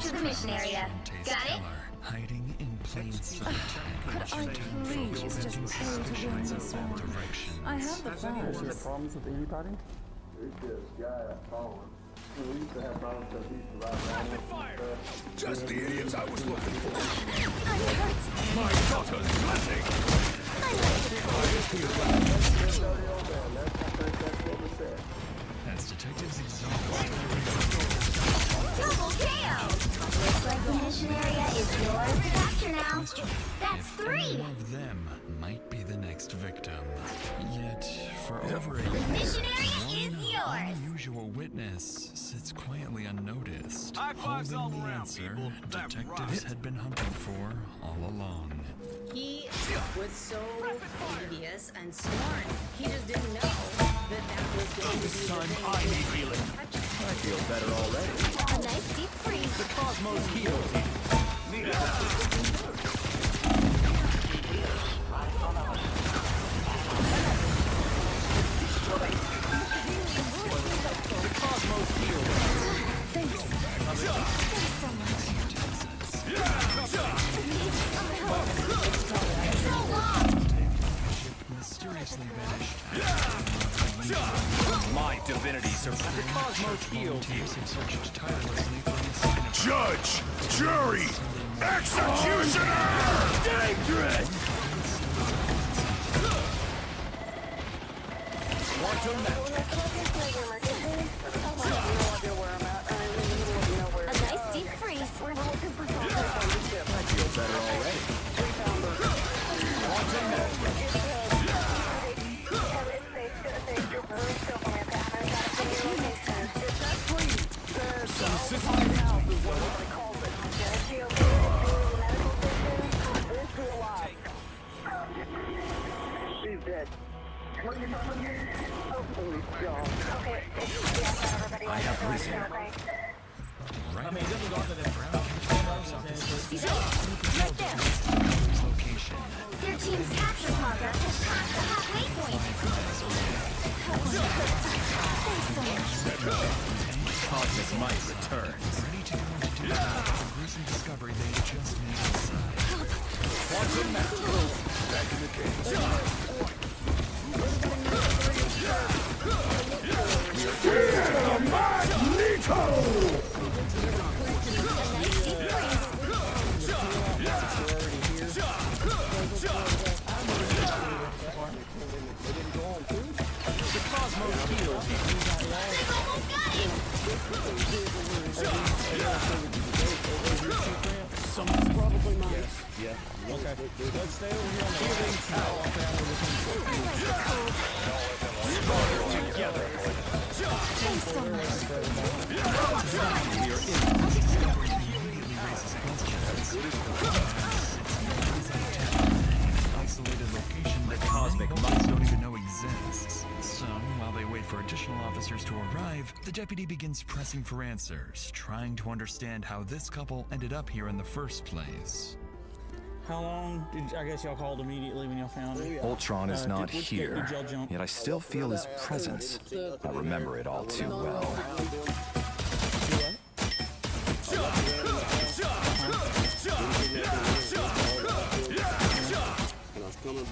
Capture the mission area. Got it? Hiding in plain sight. Could I please just pay to win this one? I have the funds. Problems with anybody? It's this guy Colin. We used to have problems that he used to ride around with. Just the idiots I was looking for. I'm hurt. My daughter's blessing! As detectives exhaust. Double KO! Looks like the mission area is yours to capture now. That's If 3! any of them might be the next victim. Yet, for over a The year, mission area is yours! unusual witness sits quietly unnoticed, High fives all holding the around, answer people. That detectives had been hunting for all along. He was so devious and smart. He just didn't know that was going to be the thing. I need healing. I feel better already. A nice deep freeze. The Cosmos heals you. Need a hand. The Cosmos heals. Mysteriously vanished. My divinity survives. The Cosmos heals you. Volunteers have searched tirelessly for any sign of Judge! Jury! Executioner! Dangerous! Quantum magic. A nice deep freeze. I feel better already. Quantum magic. There's some system help is what I call it. She's dead. I have risen. Right there. location. Their team's capture progress has passed the halfway point. Cosmic might returns. Ready to go into detail about the gruesome discovery they just made inside. Quantum magic. Back in the cage. The Cosmos heals you. Probably mine. Yeah. Okay. Let's stay over here on the healing tower. Together. Thanks so much. We are in. Immediately raises questions. Isolated location that Cosmic many might don't even know exists. So, while they wait for additional officers to arrive, the deputy begins pressing for answers, trying to understand how this couple ended up here in the first place. How long did I guess y'all called immediately when y'all found it? Ultron is not which gate here, did y'all jump? yet I still feel his presence. I remember it all too well.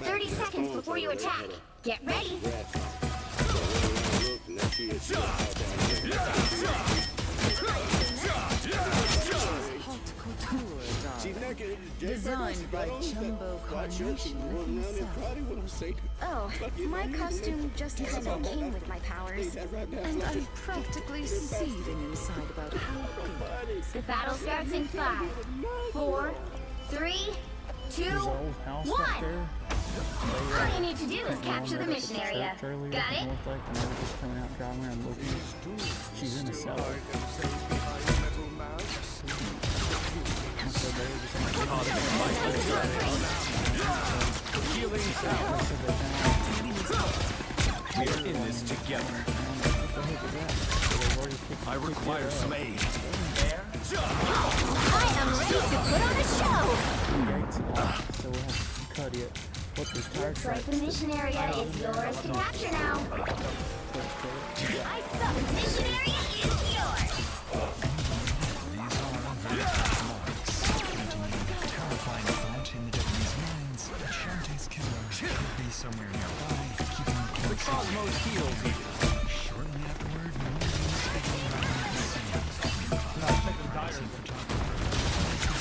30 seconds before you attack. Get ready. Designed by Jumbo Carnation himself. Oh, my costume just kind of came with my powers. And I'm practically seething inside about how good. The battle starts in 5, 4, 3, 2, There's an old house 1. back there. All you need to do is capture the mission area. Got it? Looked like when they were just coming out driving around looking. She's in the cellar. So they were just in the Healing sound. We are in this together. I require some aid. I am ready to put on a show. gates locked, so we'll have to cut it. What's this tire Looks track? like the mission area is yours to capture now. I suck. Mission area is yours. These are cosmos heals you. Shortly afterward, more units began arriving at the scene.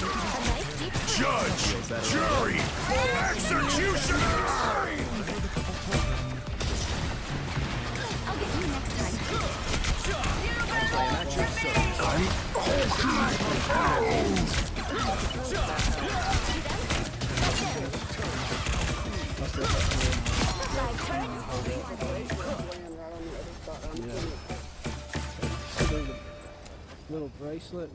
A nice deep Judge, jury, executioner! I'll get you next time. Live turrets. Little bracelet.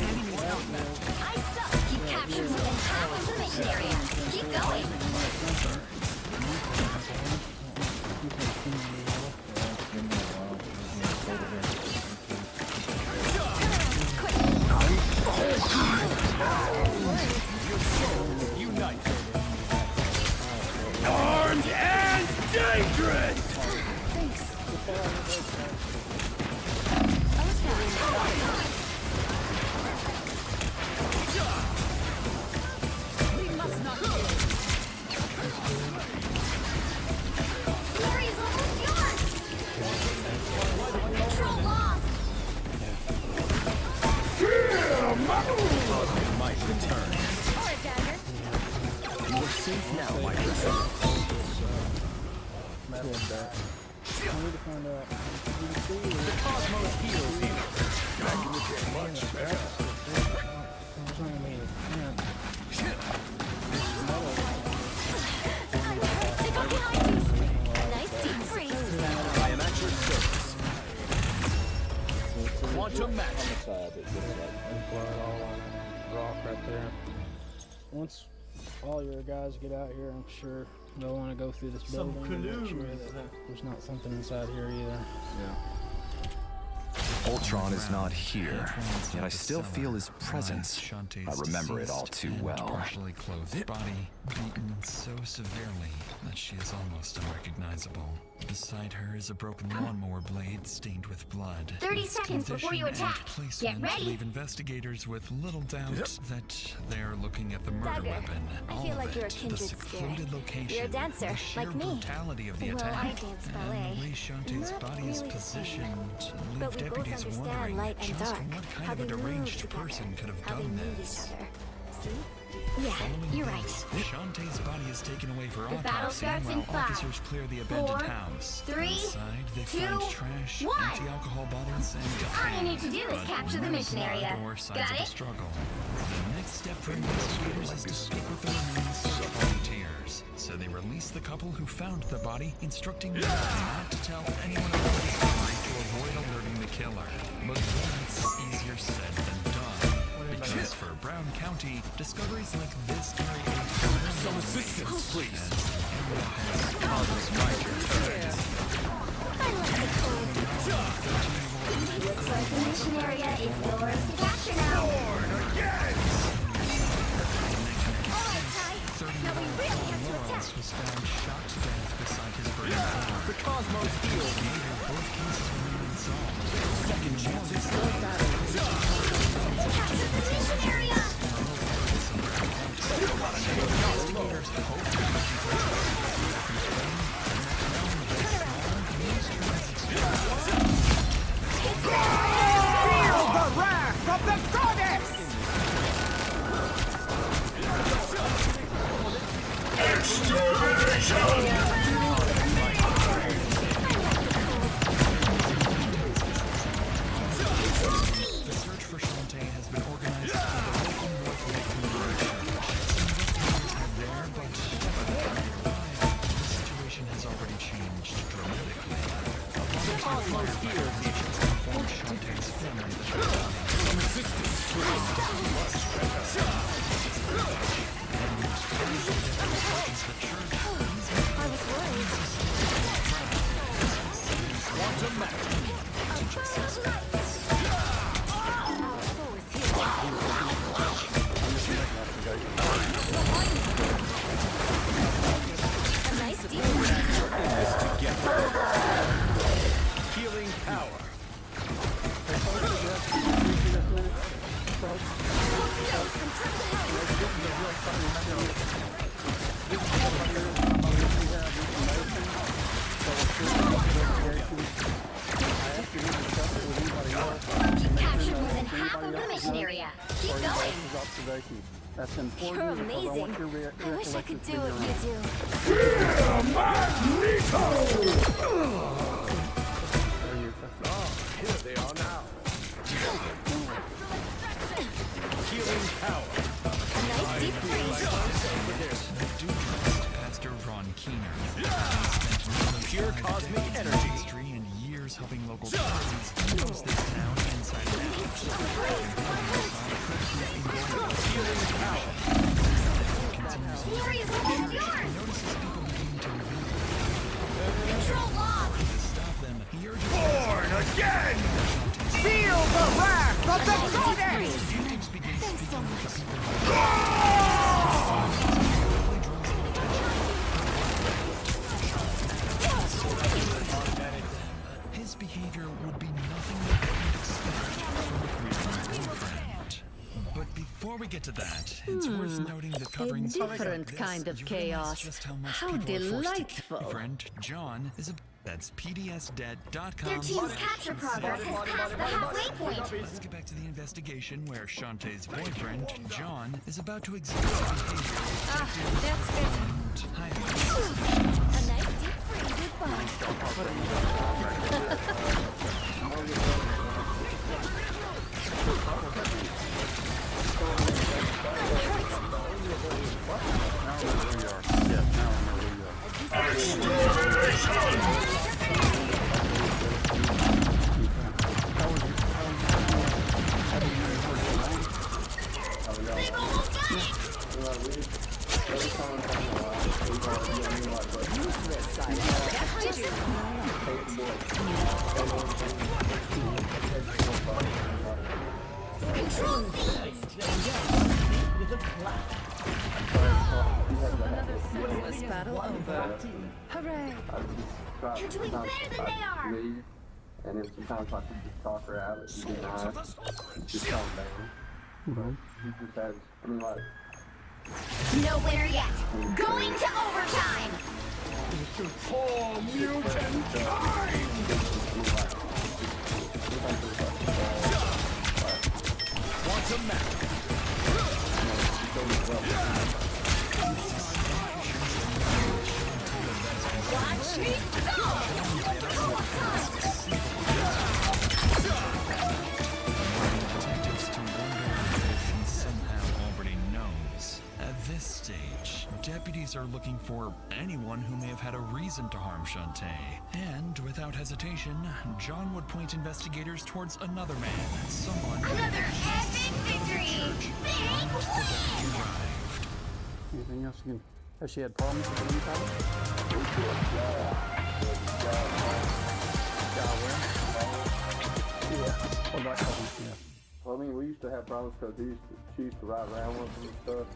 I suck. You captured more than half of the mission area. Keep going. Unite. Armed and dangerous! We must not Glory is almost yours. Control lost. Might return. Alright, Dagger. You are safe now, my friend. I need to find out. You can see The cosmos heals you. Back in the day, much better. I'm trying to make it. Man, I'm hurt. They got behind you. Nice deep freeze. I am at your service. Quantum match. side that gets like blood all on that rock right there. Once all your guys get out here, I'm sure they'll want to go through this building and make sure that there's not something inside here either. Ultron is not here, yet I still feel his presence. I remember it all too well. Partially clothed body, beaten so severely that she is almost unrecognizable. Beside her is a broken lawnmower blade stained with blood. 30 Its seconds before you condition and attack. placement Get ready. leave investigators with little doubt that they're looking at the murder Dagger, weapon. I All feel of like you're a it, the kindred secluded spirit. location, You're a dancer, the sheer like me. brutality of the Well, attack, I dance ballet. and the way Shantae's Not body is really the same. positioned leave But we both deputies understand wondering light and just dark. what How kind of they a move deranged together. person could have How they done move this. each other. See? Yeah, Following you're this, right. Shantae's body is taken away for The battle autopsy starts in while 5, officers clear the abandoned 4, house. 3, Inside, they 2, find trash, 1. anti-alcohol bottles, and All you need to do is but capture the no mission blood area. or signs Got of a it? struggle. The next step for investigators is to speak with the remaining search volunteers. So they release the couple who found the body, instructing them not to tell anyone about the story to avoid alerting the killer. But that's easier said than done. Because for Brown County, discoveries like this carry a Some assistance, please. Looks like the mission area is yours to capture now. Alright, Ty. Now we really have to attack. Lawrence was found shot to death beside his burning car. The cosmos heals you. Later, both cases remain unsolved. Second chances. Capture the mission area! Investigators hope Feel the wrath of the goddess! the search for Shantae has been organized by the local North Vancouver there, but the situation has already changed dramatically. The cosmos heals you. Informed Shantae's family that I was worried. Quantum match. Our foe is here. A nice deep This together. Healing power. That's important. You're because I want amazing. your I wish I could do recollections what when you you're Here they are now. Healing power. A nice deep freeze. Do trust Pastor Ron Keener. Pure cosmic energy. History and years helping local charities. He knows this town inside and Healing power. Glorious hold is yours. notices people begin to reveal. Control lock. To stop them, he urges Born again! Feel the wrath of the goddess! detectives begin Thanks so speaking much. with the people. His behavior would be nothing that you'd expect from a grieving boyfriend. But before we get to that, it's worth noting that covering A stories like different this, kind of you realize chaos. just how much How people are forced to delightful. keep. Friend John is a that's pdsdead.com. Their team's capture progress has passed the halfway point. Let's get back to the investigation where Shantae's boyfriend, John, is about to exhibit behavior That's it. and highlights. A nice deep freeze. Goodbye. They've almost got it. Control C. This battle over. Hooray. You're doing better than they are. leave, and then sometimes I can just talk her out. She be nice, just calm down. But he just has, I mean, like, No winner yet. Going to overtime. For mutant kind! Quantum magic. Watch me Detectives to wonder if he somehow already knows. At this stage, deputies are looking for anyone who may have had a reason to harm Shantae. And without hesitation, John would point investigators towards another man, someone Another epic victory. Thank the deputy arrived. anything else you can, has she had problems with anything? Yeah. What about yeah. Well, I mean, we used to have problems because she used to ride around with him and stuff,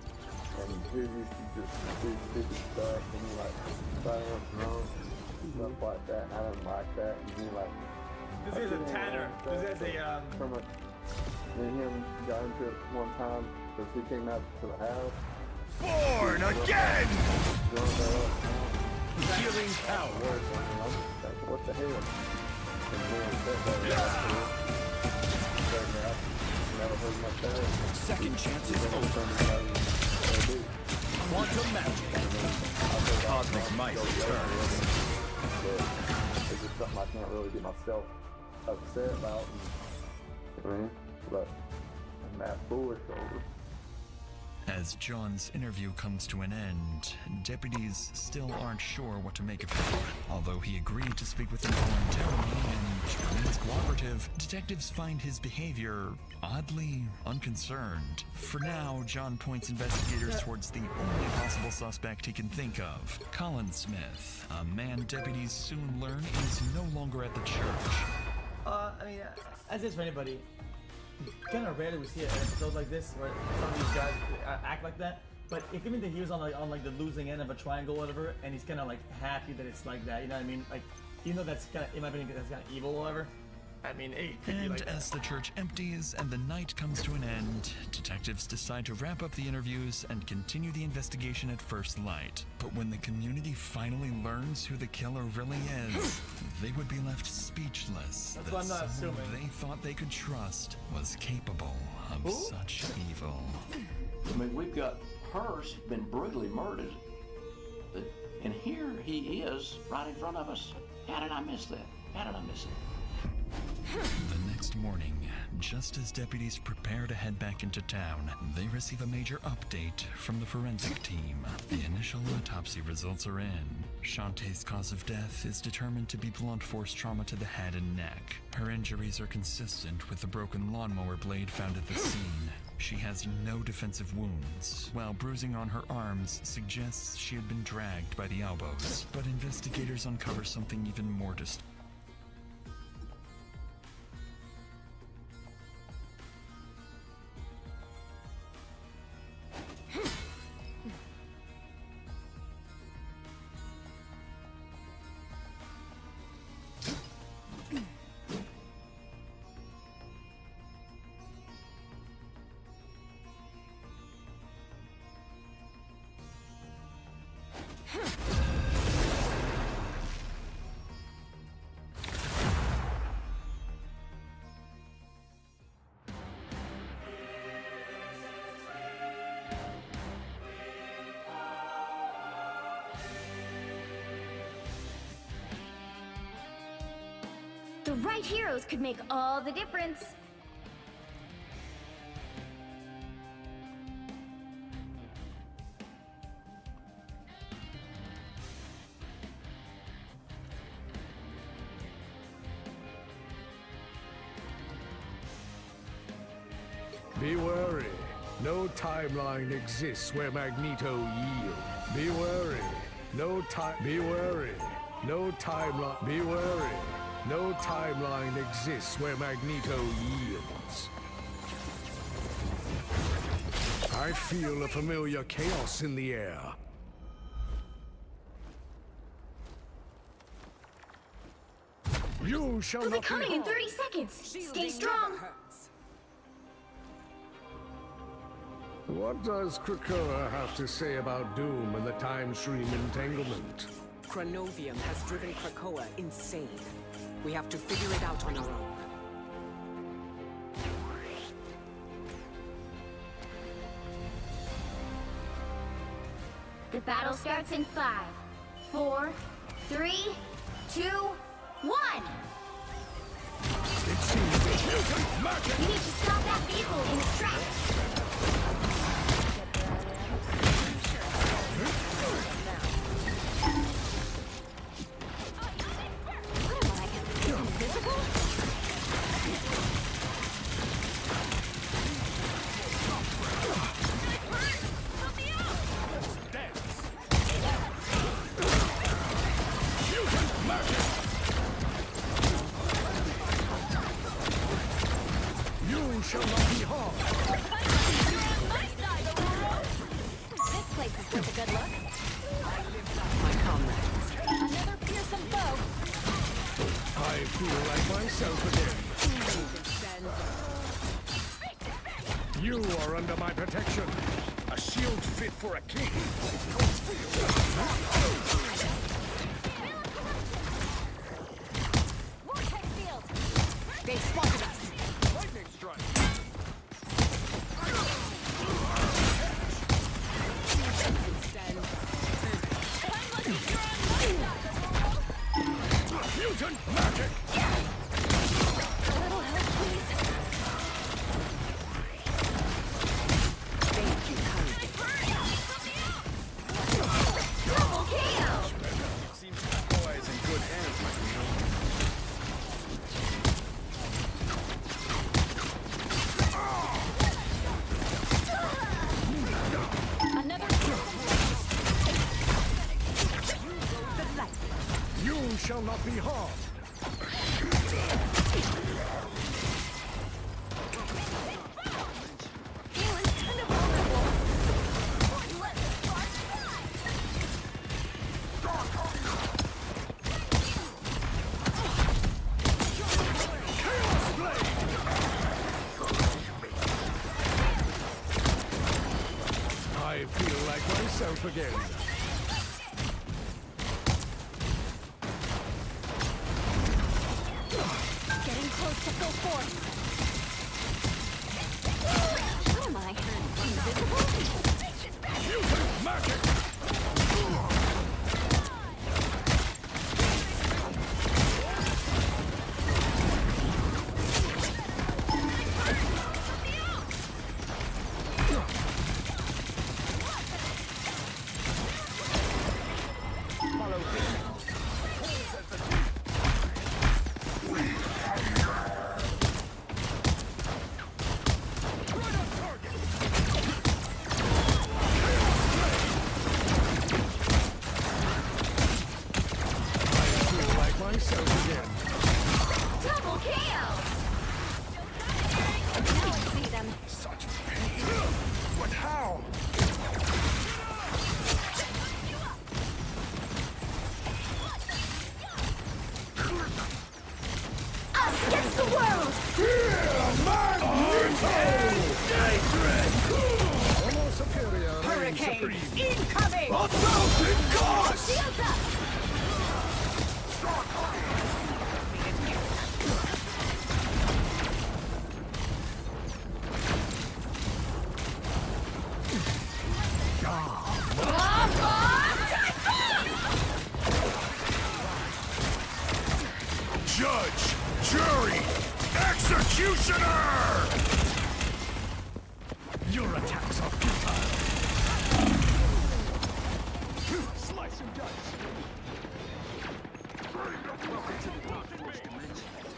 and he used to just do stupid stuff, and he like try to wrong, stuff like that, and I didn't like that, and he like. This is a Tanner. This is a, From a, me and him got into it one time because he came out to the house. Born again! Drove her up. Healing power. What the hell? And then said that never heard my dad. Second chances Then over. somebody Quantum magic. Cosmic might returns. it's just something I can't really get myself upset about. I mean, but I'm that foolish over. As John's interview comes to an end, deputies still aren't sure what to make of him. Although he agreed to speak with them voluntarily and remains cooperative, detectives find his behavior oddly unconcerned. For now, John points investigators towards the only possible suspect he can think of, Colin Smith, a man deputies soon learn is no longer at the church. I mean, as is for anybody, kind of rarely we see an episode like this where some of these guys act like that. But it could mean that he was on like the losing end of a triangle, or whatever, and he's kind of like happy that it's like that. You know what I mean? Like, even though that's kind of, in my opinion, that's kind of evil, or whatever. I mean, it could be And like as that. the church empties and the night comes to an end, detectives decide to wrap up the interviews and continue the investigation at first light. But when the community finally learns who the killer really is, they would be left speechless That's that what I'm not someone assuming. they thought they could trust was capable of such evil. I mean, we've got Hearst been brutally murdered. And here he is, right in front of us. How did I miss that? How did I miss it? The next morning, just as deputies prepare to head back into town, they receive a major update from the forensic team. The initial autopsy results are in. Shantae's cause of death is determined to be blunt force trauma to the head and neck. Her injuries are consistent with the broken lawnmower blade found at the scene. She has no defensive wounds, while bruising on her arms suggests she had been dragged by the elbows. But investigators uncover something even more disturbing. The right heroes could make all the difference. Be wary. No timeline exists where Magneto yields. Be wary. No time. Be wary. No timeline. Be wary. No timeline exists where Magneto yields. I feel a familiar chaos in the air. You shall They'll be not coming be in 30 seconds. Stay strong. What does Krakoa have to say about Doom and the time stream entanglement? Chronovium has driven Krakoa insane. We have to figure it out on our own. The battle starts in 5, 4, 3, 2, 1. It seems that mutant magic! You need to stop that vehicle in its tracks. You shall not be harmed! This place is worth a good look. My comrades. Another fearsome foe. I feel like myself again. You are under my protection. A shield fit for a king. Vortex field. They spotted us. Lightning strike. Mutant magic! A little help, please. Double KO. Seems Krakoa is in good hands, Magneto. Another You shall not be harmed. feeling kind of vulnerable. Let the sparks fly. Chaos Blade! I feel like myself again. Getting close to full force. What am I? Invisible? Double KO! Now I see them. Such pain. But how? Us against the world! Almost superior. Hurricane incoming! A thousand gods! Shields up! Judge, jury, executioner! Your attacks are futile. Slice and dice.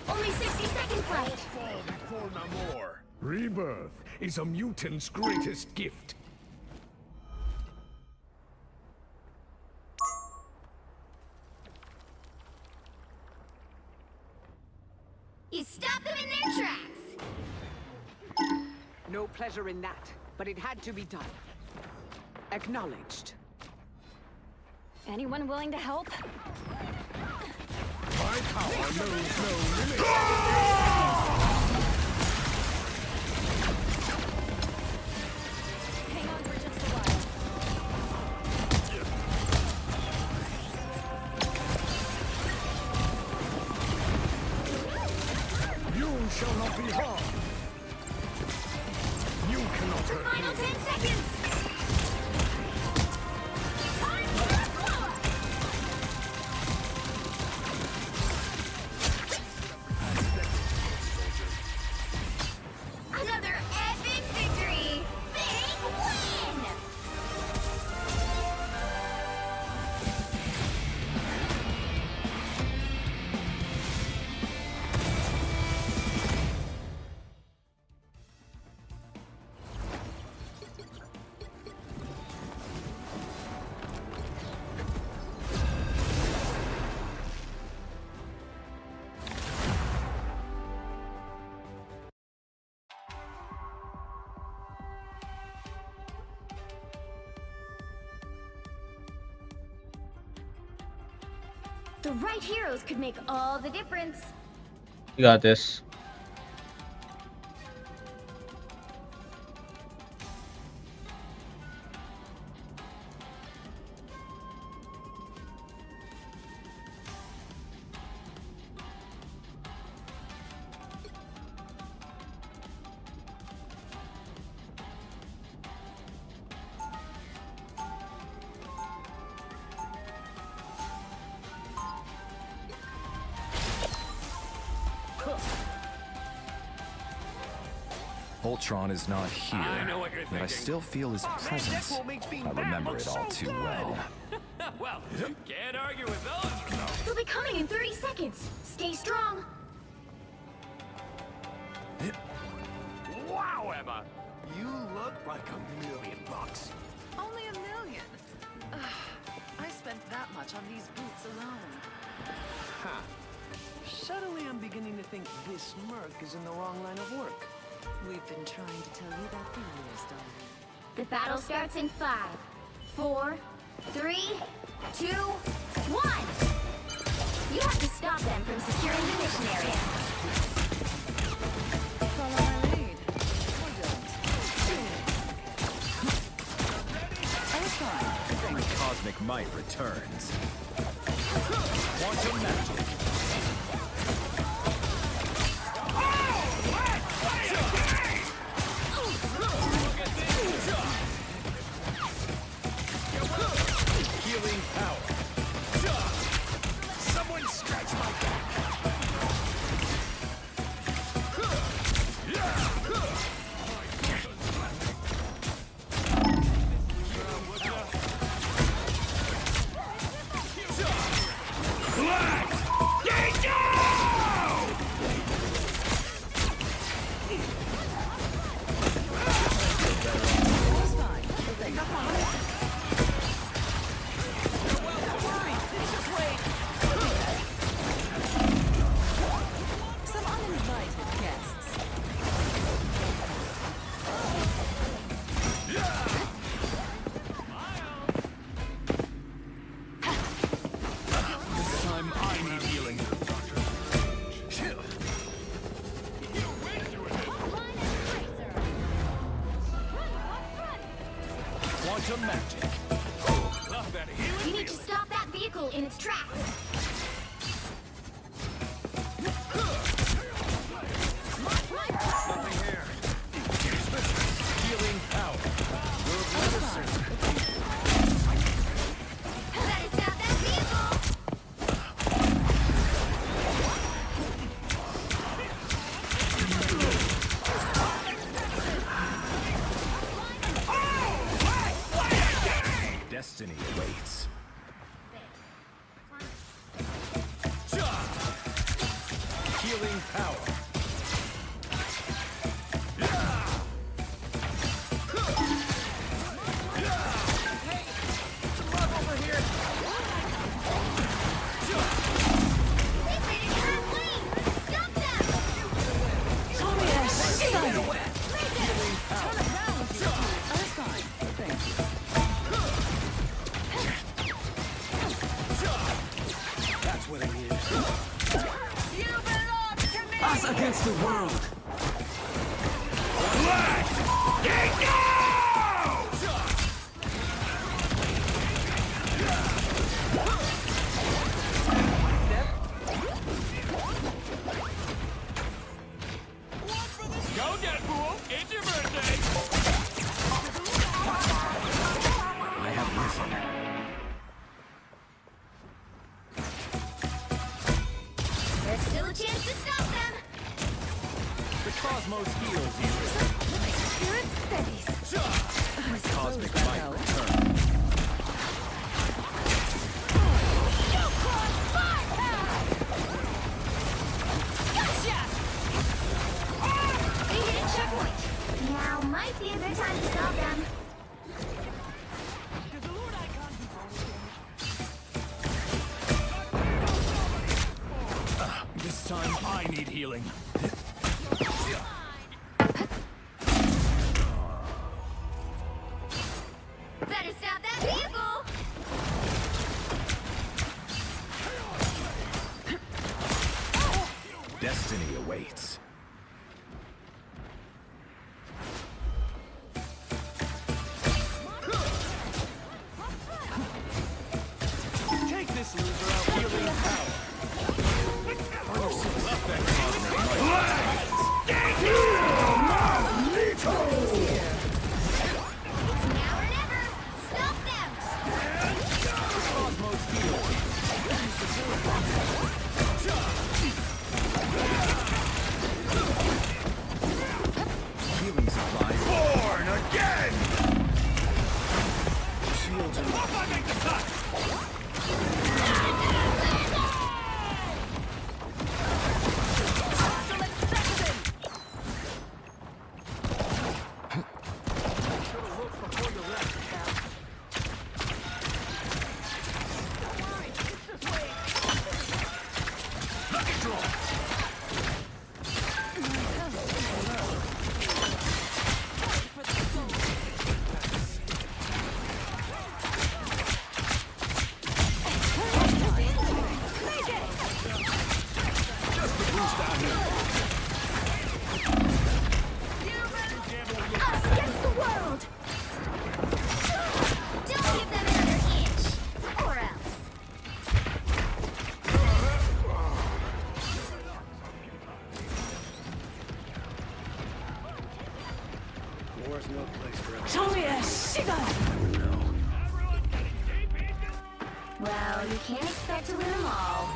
Only 60 seconds left! Fall before Namor. Rebirth is a mutant's greatest gift. You stopped them in their tracks! No pleasure in that, but it had to be done. Acknowledged. Anyone willing to help? My power knows no limit. Hang on for just a while. You shall not be harmed. You cannot hurt Final me. 10 seconds! Time for a blow! Another epic victory! Big win! The right heroes could make all the difference. You got this. Ultron is not here, yet I still feel his presence. I remember it all too well. Well, can't argue with those. They'll be coming in 30 seconds. Stay strong. Wow, Emma, you look like $1 million. Only $1 million. I spent that much on these boots alone. Huh. Suddenly I'm beginning to think this Merc is in the wrong line of work. We've been trying to tell you that for years, darling. The battle starts in 5, 4, 3, 2, 1. You have to stop them from securing the mission area. Follow my lead. Or don't. The cosmic might returns. Quantum magic. Healing power. Someone scratch my back. some magic. Love that healing. You need to stop that vehicle in its tracks. Nothing here. Healing power. We'll never soon. Better stop that vehicle. Destiny awaits. Healing power. That's what I need. Us against the world. Let's go! Go Deadpool! It's your birthday! I have risen. There's still a chance to stop them. The Cosmos heals you. Spirit steadies. My cosmic might return. Gotcha! They hit a checkpoint. Now might be a good time to stop them. This time I need healing. Better stop that vehicle. Destiny awaits. Take this loser out. Healing power. Love that cosmic It's now or never. Stop them. Cosmos heals. Healing supplies. Born again! Shields are Off I make the cut! Us against the world. Don't give them another inch. Or else. War's no place for us. Well, you can't expect to win them all.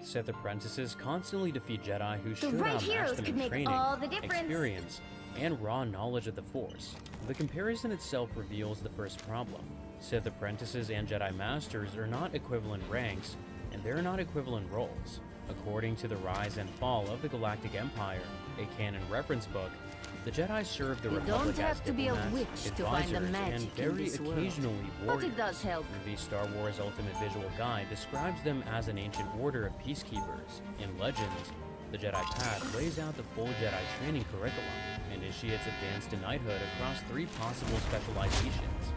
Sith apprentices constantly defeat Jedi who should right outmatch heroes them could in make training, all the difference. experience, and raw knowledge of the Force. The comparison itself reveals the first problem. Sith apprentices and Jedi Masters are not equivalent ranks, and they're not equivalent roles. According to The Rise and Fall of the Galactic Empire, a canon reference book, the Jedi serve the You Republic don't as have to be a diplomats, witch to find the advisors, magic and in very this world. occasionally But warriors. it does help. The Star Wars Ultimate Visual Guide describes them as an ancient order of peacekeepers. In Legends, the Jedi Path lays out the full Jedi training curriculum and initiates advanced to knighthood across 3 possible specializations.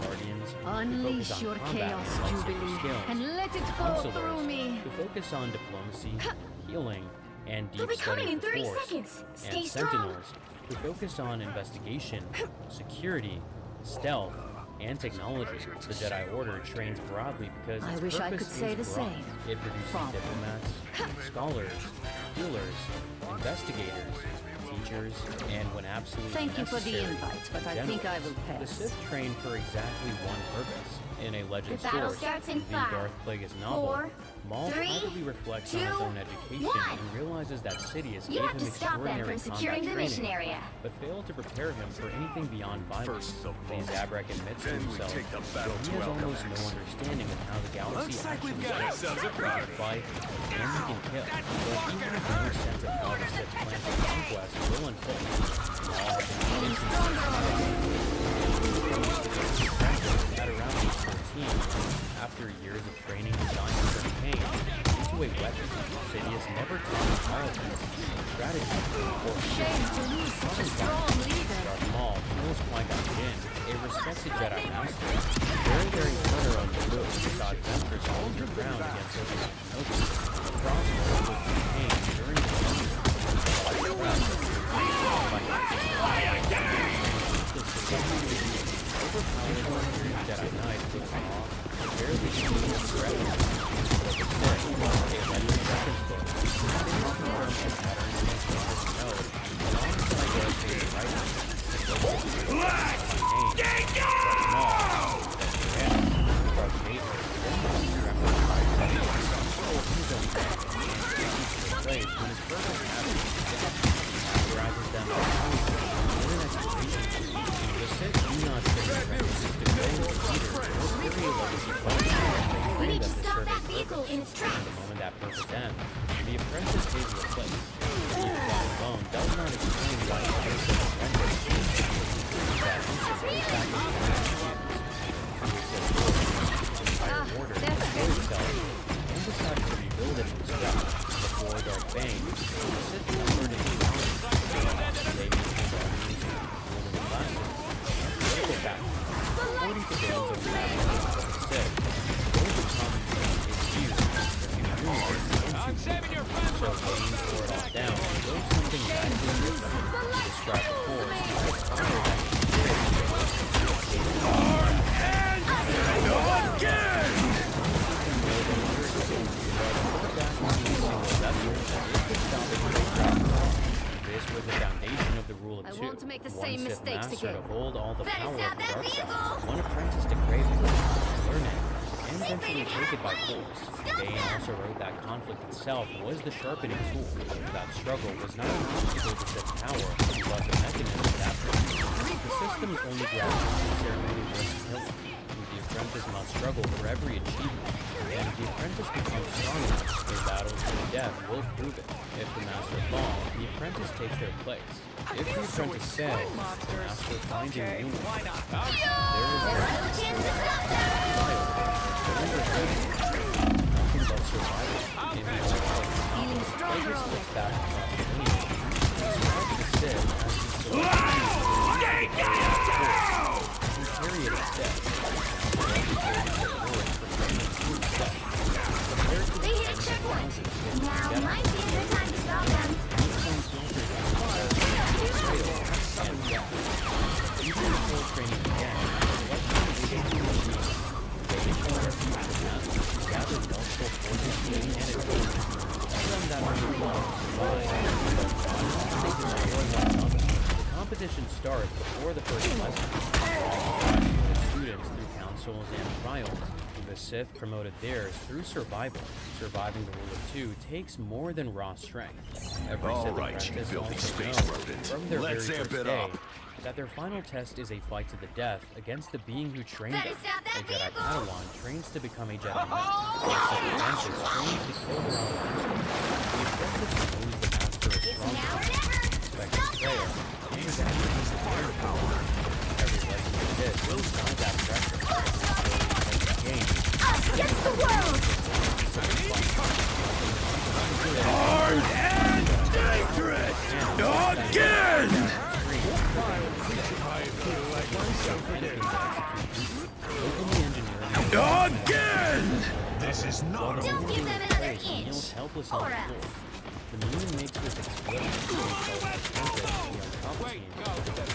The Guardians, who Unleash focus your on combat chaos, and lightsaber Jubilee, skills. and let it go Consulars, through me. who focus on diplomacy, healing, and They'll deep be coming study in of the 30 Force. seconds. Stay And strong. Sentinels, who focus on investigation, security, stealth, and technology. The Jedi Order trains broadly because I its wish I purpose could say is the broad. same. It produces Father. diplomats, scholars, healers, investigators, teachers, and when absolutely Thank you for the necessary, invite, but I generals. think I will The pass. Sith train for exactly one purpose. In a legend The battle source, starts in the 5, Darth Plagueis novel, 4, Maul 3, privately reflects on his 2, own education 1. and realizes that Sidious You gave have him to stop them extraordinary from securing combat the mission training, area. but failed to prepare him for anything beyond violence. These Zabrak admits to Then we himself take the that battle he to has almost no Alchemax. understanding of how the galaxy Looks like actually we've got works. ourselves a He can party. fight, and he can kill, but he has no sense of how the Sith's plan for conquest will unfold. Maul has been at around age 14, after years of training designed for campaign, into a weapon. Sidious never taught him politics, strategy, or Shame to lose such a strong leader. Darth Maul kills Qui-Gon Jinn, a respected Jedi Master, very clever on the move, who sought Ventress hold her ground against Obi-Wan Kenobi. Across multiple campaigns during the overpowered Jedi Knight with Maul, barely seems threatened. Instead, a legend reference book confirms the patterns and Candace knows, alongside dedicated writers. We need to stop that vehicle in its tracks. The moment that purpose ends, the apprentice pays the place. The plot alone does not explain why the apprentice is that entire order destroyed itself and decided to rebuild it from scratch before Darth Bane. The Sith numbered in challenge. They maintained armies and limited classes. Political battles. According to Bane's own battle of the Sith, they become infused I'm saving your friend so Bane tore it all down and built something radically different. Described before as the power that This was the foundation of the rule of I two. want to make the One same Sith mistakes master again. to hold all the Better power of stop the that dark vehicle! side. One apprentice to crave it, learn it, and eventually take it by force. Bane also wrote that conflict itself was the sharpening tool. That struggle was not an obstacle to Sith power, but the mechanism that the system's only gradual ceremony was killing. The apprentice must struggle for every achievement, and if the apprentice becomes strong enough, their battles to the death will prove it. If the master falls, the apprentice takes their place. If the apprentice fails, the master finds a new one. Why not? There is no chance to stop them! Nothing but survival. In the Feeling stronger Plagueis already. looks back across the lineage. Describes the Sith as the select carry it instead. They hit a checkpoint. Now might be a good time to stop them. Even before training began, gathered multiple forces and advantages. Some that were The competition starts before the first lesson. The students through councils and trials. The Sith promoted theirs through survival. Surviving the rule of two takes more than raw strength. Every All Sith right, you apprentice filthy also space knows rodent. from their Let's very amp first it day up. that their final test is a fight to the death against the being who trained Better them. stop that A Jedi vehicle! Padawan trains to become a Jedi Knight. A Sith apprentice trains to kill their own master. The objective is to lose the master is It's strong now or power, never. expected prayer, and his enemies to their power. Every legend of this will not that pressure. Game. Us against the world! Hard and dangerous! Again! Again! This is not Don't give them another inch! Kneels helpless on Or the else. floor. The moon makes this explosion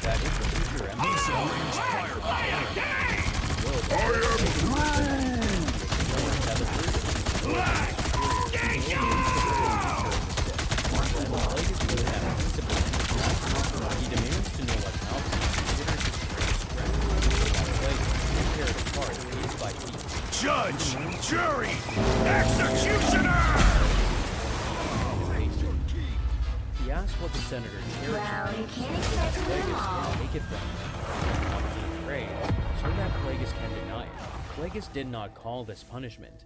that is the future He demands to know what Palpatine considers his strength. Tear it apart piece by piece. Judge! Jury! Executioner! He asked what the senator cherished. Well, you can't expect to win them all. Plagueis can take it from him. Palpatine prays, so that Plagueis can deny it. Plagueis did not call this punishment.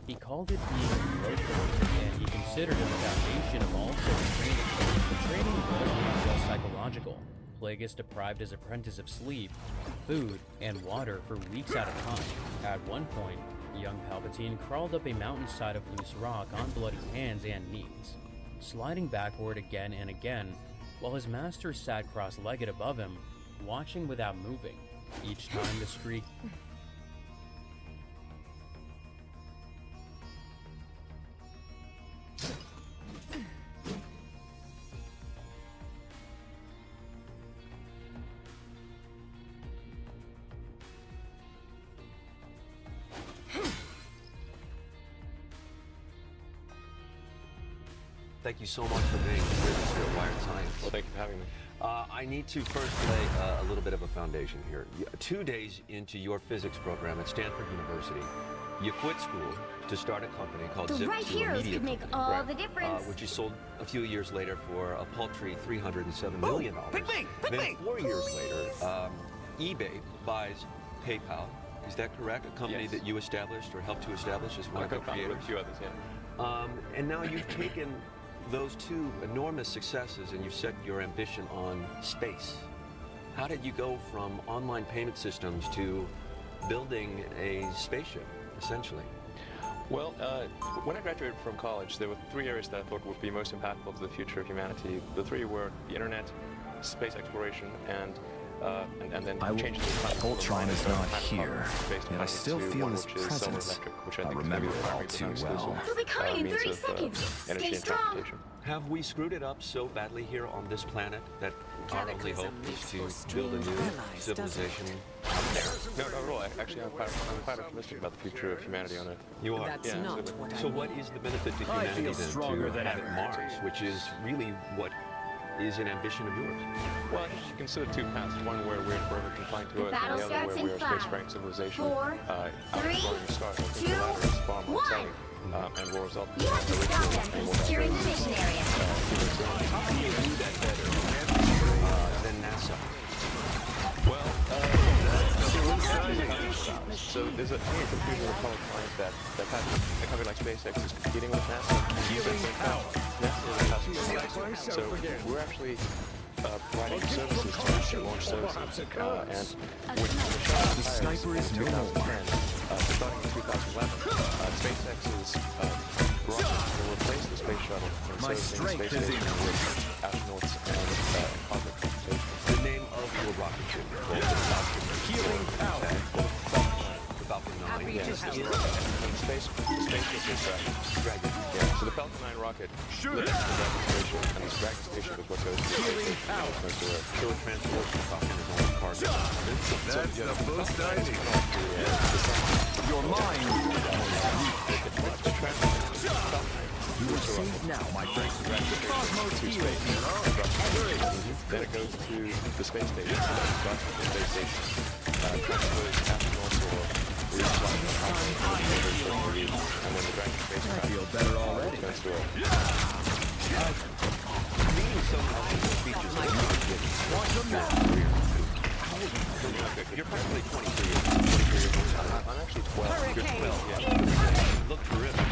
He called it being local, and he considered it the foundation of all Sith training. The training was not just psychological. Plagueis deprived his apprentice of sleep, food, and water for weeks at a time. At one point, young Palpatine crawled up a mountainside of loose rock on bloody hands and knees, sliding backward again and again, while his master sat cross-legged above him, watching without moving. Each time the streak Thank you so much for being with us here at Wired Science. Well, thank you for having me. I need to first lay a little bit of a foundation here. 2 days into your physics program at Stanford University, you quit school to start a company called The Zip2, right a heroes media could make company, all the difference. which you sold a few years later for a paltry $307 million. Then 4 years later, eBay buys PayPal. Is that correct? A company Yes. that you established or helped to establish as one of the co-founded with creators? a few others, yeah. And now you've taken those two enormous successes and you've set your ambition on space. How did you go from online payment systems to building a spaceship, essentially? Well, when I graduated from college, there were 3 areas that I thought would be most impactful to the future of humanity. The 3 were the internet, space exploration, and then changing the climate. Ultron is not here, based yet I on still to feel one his which is solar presence. electric, which I I think is remember maybe the it all primary but too non-exclusive, well. We'll be coming in means 30 of, seconds. energy Stay and strong. transportation. Have we screwed it up so badly here on this planet that our only Cataclysm hope makes is for to build a strange new allies, doesn't it? civilization out there? No, not at all. Actually, I'm quite optimistic about the future of humanity on Earth. You are? That's Yeah, not absolutely. what I So mean. what is the benefit to I humanity feel then stronger to than have ever. Mars, which is really what is an ambition of yours? Well, I think you consider 2 paths. One where we're forever confined to The Earth, battle and the other starts where in we're a 5, spacefaring civilization 4, out 3, exploring the stars. I think 2, the latter is far more 1. exciting and will result in You have to stop them from securing the mission area. How can you do that better than NASA? Well, so there's a confusion in the public mind that a company like SpaceX is competing with NASA. NASA is a customer. So we're actually providing services to NASA, launch services, and with The sniper is no more. starting in 2011, SpaceX is rocket will replace the space shuttle in My servicing strength space is station in with astronauts and public transportation. The name of your rocket ship? Healing power. The Falcon 9. Happy to help. The spaceship is Dragon. Yeah. So the Falcon 9 rocket lifts the Dragon spaceship, and this Dragon spaceship is what goes to the space station and goes to Earth. So it transports the Falcon is only cargo. That's the most I need. Your mind. You are safe now, my friend. The cosmos heals, you know? Then it goes to the space station, and then it drops to the space station. transpose astronauts or refly the and when the Dragon Space Craft feel better already. goes through it. Meeting someone else's features like you're practically 23 years old. I'm actually 12. You're 12, yeah. You look terrific.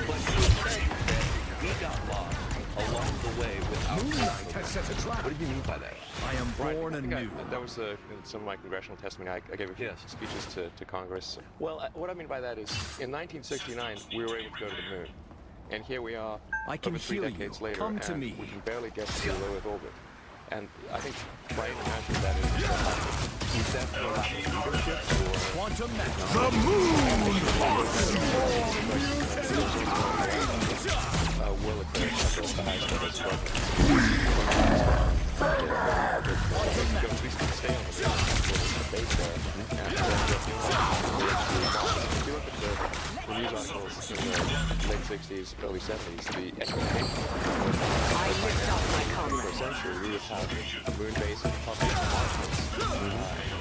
But you said that we got lost along the way without what do you mean by that? I am born anew. That was some of my congressional testimony. I gave a few speeches to Congress. Well, what I mean by that is, in 1969, we were able to go to the moon. And here we are, I can over 3 heal decades you. later, Come to and me. we can barely get to low Earth orbit. And I think by any measure that is that for lack of leadership or Quantum the will it go at the highest level struggle. We stay on the base there, and if you look at the news articles in the late 60s, early 70s, the expectation for a century, we would have moon base and public markets.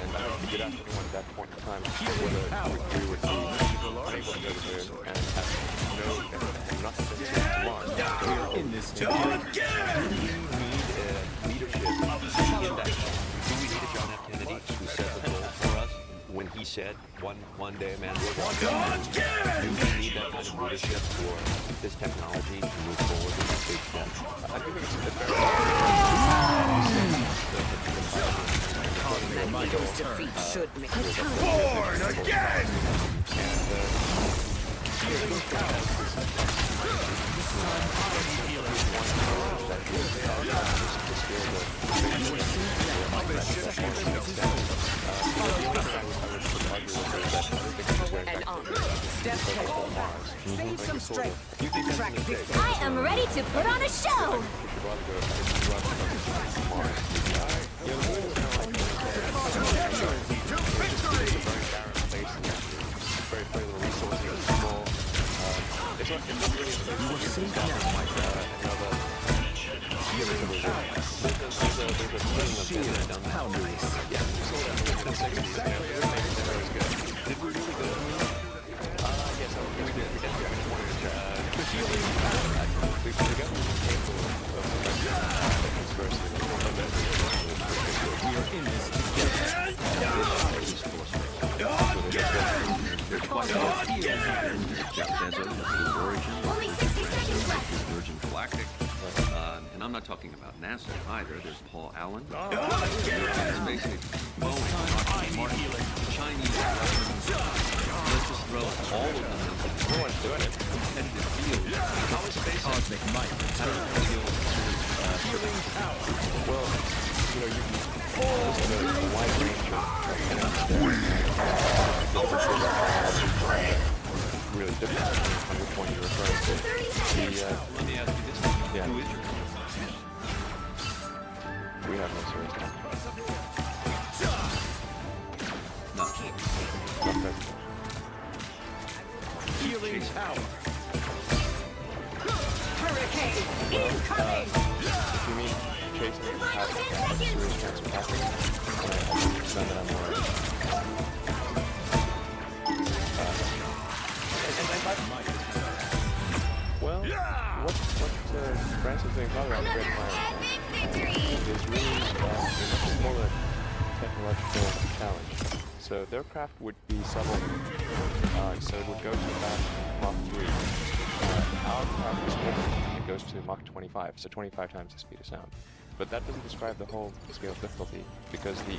And I don't think you'd ask anyone at that point in time whether we would be unable to go to the moon and have nothing to Mars. We are in this together. Do we need leadership in that? Do we need a John F. Kennedy who set the goal for us when he said one day a man will walk on the moon? Do we need that kind of leadership for this technology to move forward with this big step? I think it's Magneto's defeat should make Born again! And on. Step save some strength. Track victory. I am ready to put on a show! Very little resources, small. It's not really you will see now, my friend. There's a cleaning of them done. How nice. Yeah, we saw that in the 60s. Did we really go to the moon? Yes, we did. We definitely wanted to. We got We are in this together. Only 60 seconds left. Virgin Galactic. And I'm not talking about NASA either. There's Paul Allen. SpaceX, Boeing, Martin, Chinese. Let's just throw all of them into the competitive field. How is SpaceX? Cosmic might. How does it feel? Well, you know, you can a wide range of really different on which one you're referring to. Let me ask you this. Yeah. Who is your We have no serious contact. No. Healing power. Hurricane incoming! If you mean chasing it and having a serious chance of happening, I think none that I'm aware of. Well, what France is doing probably on the Great Fire is really more of a technological challenge. So their craft would be suborbital, so it would go to about Mach 3. Our craft is orbital. It goes to Mach 25, so 25 times the speed of sound. But that doesn't describe the whole scale of difficulty, because the